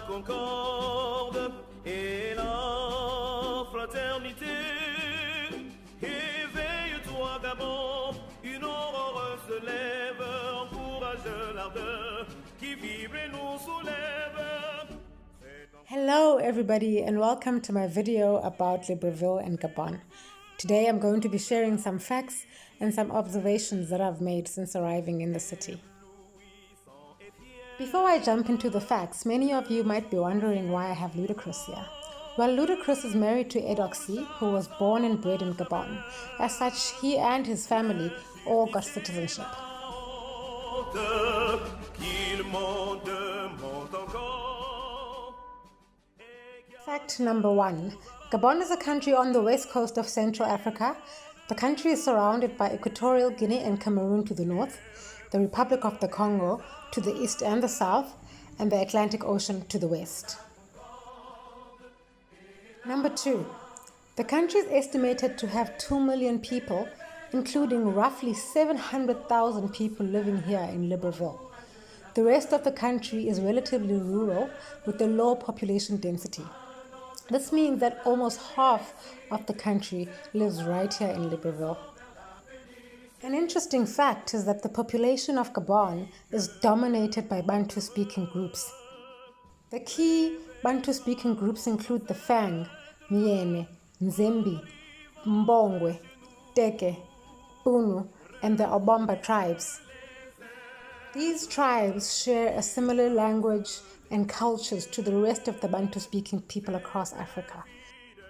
concorde et la fraternité. Éveille-toi, Gabon, une aurore se lève, encourage l'ardeur qui vibre et nous soulève. Hello everybody and welcome to my video about Libreville and Gabon. Today I'm going to be sharing some facts and some observations that I've made since arriving in the city. Before I jump into the facts, many of you might be wondering why I have Ludacris here. Well, Ludacris is married to Edoxy, who was born and bred in Gabon. As such, he and his family all got citizenship. Fact number 1. Gabon is a country on the west coast of Central Africa. The country is surrounded by Equatorial Guinea and Cameroon to the north, the Republic of the Congo to the east and the south, and the Atlantic Ocean to the west. Number 2. The country is estimated to have 2 million people, including roughly 700,000 people living here in Libreville. The rest of the country is relatively rural with a low population density. This means that almost half of the country lives right here in Libreville. An interesting fact is that the population of Gabon is dominated by Bantu-speaking groups. The key Bantu-speaking groups include the Fang, Miene, Nzembi, Mbongwe, Teke, Bunu, and the Obamba tribes. These tribes share a similar language and cultures to the rest of the Bantu-speaking people across Africa.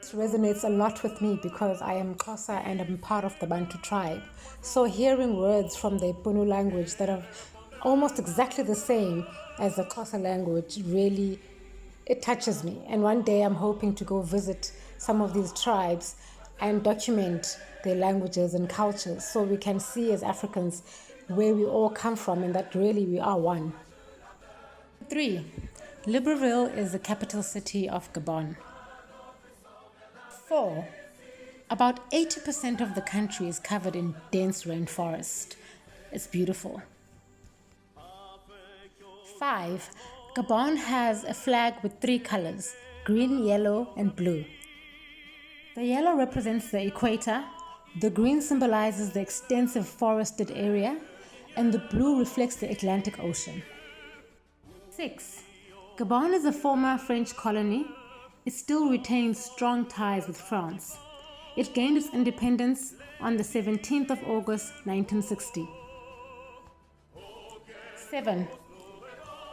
This resonates a lot with me because I am Xhosa and I'm part of the Bantu tribe. So hearing words from the Bunu language that are almost exactly the same as the Xhosa language really, it touches me. And one day I'm hoping to go visit some of these tribes and document their languages and cultures so we can see as Africans where we all come from and that really we are one. 3. Libreville is the capital city of Gabon. 4. About 80% of the country is covered in dense rainforest. It's beautiful. 5. Gabon has a flag with 3 colors, green, yellow, and blue. The yellow represents the equator, the green symbolizes the extensive forested area, and the blue reflects the Atlantic Ocean. 6. Gabon is a former French colony. It still retains strong ties with France. It gained its independence on the 17th of August 1960. 7.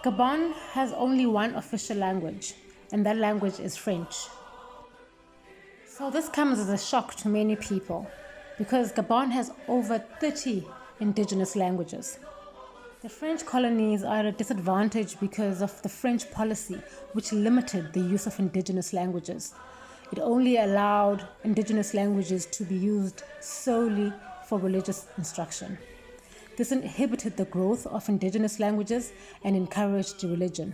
Gabon has only one official language, and that language is French. So this comes as a shock to many people because Gabon has over 30 indigenous languages. The French colonies are at a disadvantage because of the French policy, which limited the use of indigenous languages. It only allowed indigenous languages to be used solely for religious instruction. This inhibited the growth of indigenous languages and encouraged religion.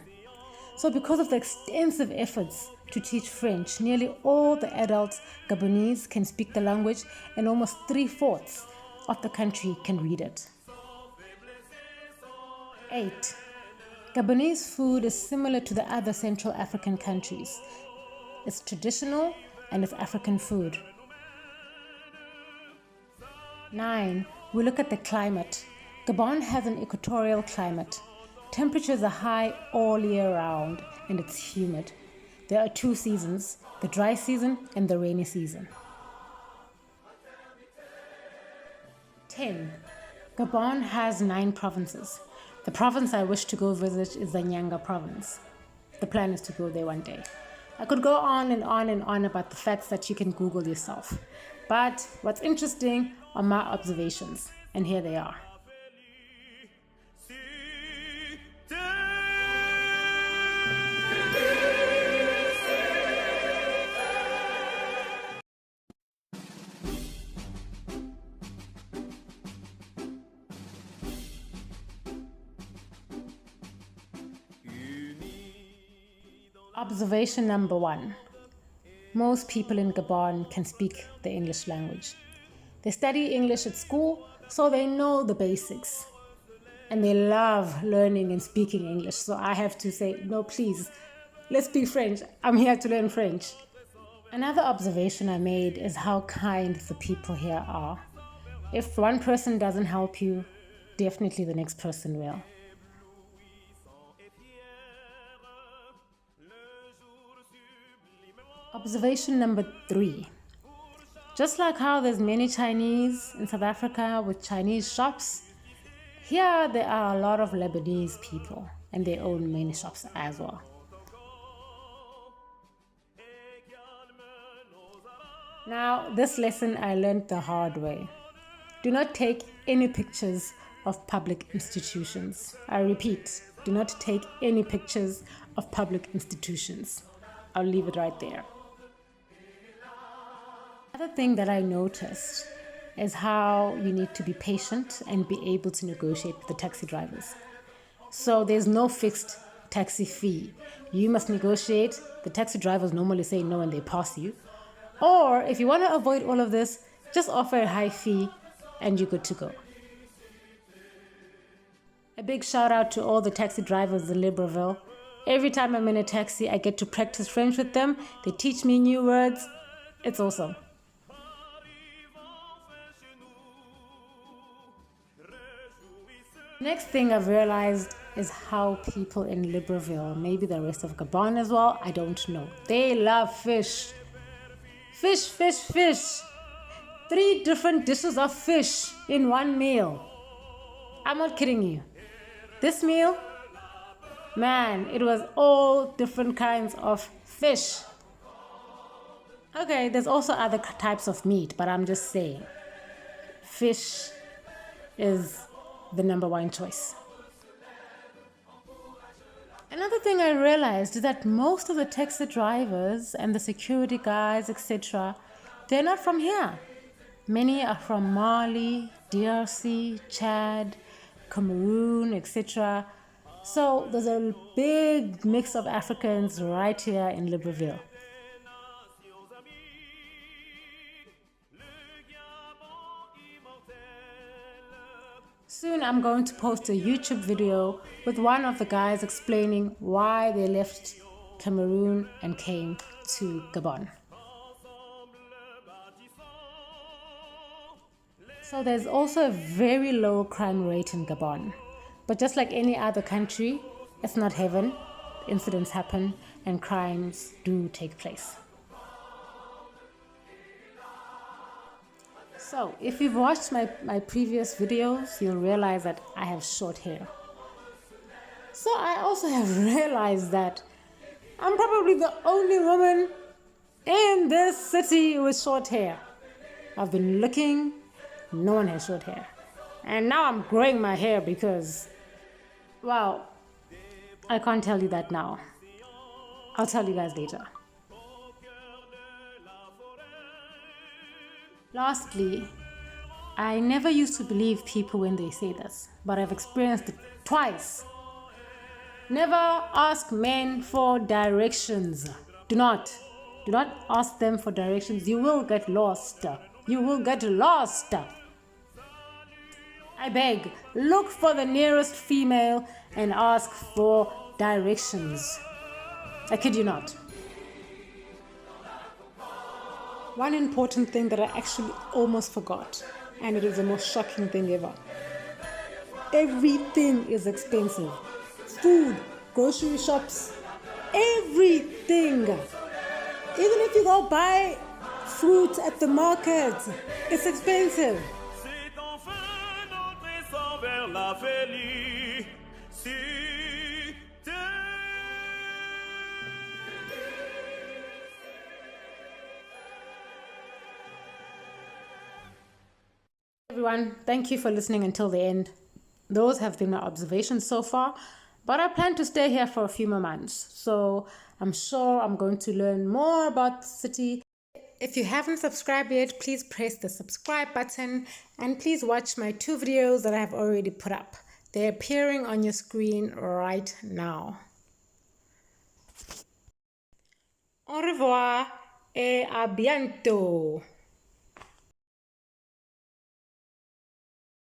So because of the extensive efforts to teach French, nearly all the adult Gabonese can speak the language and almost 3/4 of the country can read it. 8. Gabonese food is similar to the other Central African countries. It's traditional and it's African food. 9. We look at the climate. Gabon has an equatorial climate. Temperatures are high all year round and it's humid. There are 2 seasons, the dry season and the rainy season. 10. Gabon has 9 provinces. The province I wish to go visit is the Nyanga province. The plan is to go there one day. I could go on and on and on about the facts that you can Google yourself. But what's interesting are my observations, and here they are. Observation number 1. Most people in Gabon can speak the English language. They study English at school, so they know the basics. And they love learning and speaking English. So I have to say, no, please, Let's speak French. I'm here to learn French. Another observation I made is how kind the people here are. If one person doesn't help you, definitely the next person will. Observation number 3. Just like how there's many Chinese in South Africa with Chinese shops, here there are a lot of Lebanese people and they own many shops as well. Now, this lesson I learned the hard way. Do not take any pictures of public institutions. I repeat, do not take any pictures of public institutions. I'll leave it right there. Another thing that I noticed is how you need to be patient and be able to negotiate with the taxi drivers. So there's no fixed taxi fee. You must negotiate. The taxi drivers normally say no when they pass you. Or if you want to avoid all of this, just offer a high fee and you're good to go. A big shout out to all the taxi drivers in Libreville. Every time I'm in a taxi, I get to practice French with them. They teach me new words. It's awesome. Next thing I've realized is how people in Libreville, maybe the rest of Gabon as well, I don't know. They love fish. Fish, fish, fish. 3 different dishes of fish in one meal. I'm not kidding you. This meal, man, it was all different kinds of fish. Okay, there's also other types of meat, but I'm just saying, fish is the number 1 choice. Another thing I realized is that most of the taxi drivers and the security guys, etc., they're not from here. Many are from Mali, DRC, Chad, Cameroon, etc. So there's a big mix of Africans right here in Libreville. Soon I'm going to post a YouTube video with one of the guys explaining why they left Cameroon and came to Gabon. So there's also a very low crime rate in Gabon. But just like any other country, it's not heaven. Incidents happen and crimes do take place. So if you've watched my previous videos, you'll realize that I have short hair. So I also have realized that I'm probably the only woman in this city with short hair. I've been looking, no one has short hair. And now I'm growing my hair because, well, I can't tell you that now. I'll tell you guys later. Lastly, I never used to believe people when they say this, but I've experienced it twice. Never ask men for directions. Do not ask them for directions. You will get lost. You will get lost. I beg, look for the nearest female and ask for directions. I kid you not. One important thing that I actually almost forgot, and it is the most shocking thing ever. Everything is expensive. Food, grocery shops, everything. Even if you go buy fruit at the market, it's expensive. Everyone, thank you for listening until the end. Those have been my observations so far, but I plan to stay here for a few more months, so I'm sure I'm going to learn more about the city. If you haven't subscribed yet, please press the subscribe button and please watch my 2 videos that I have already put up. They're appearing on your screen right now. Au revoir et à bientôt.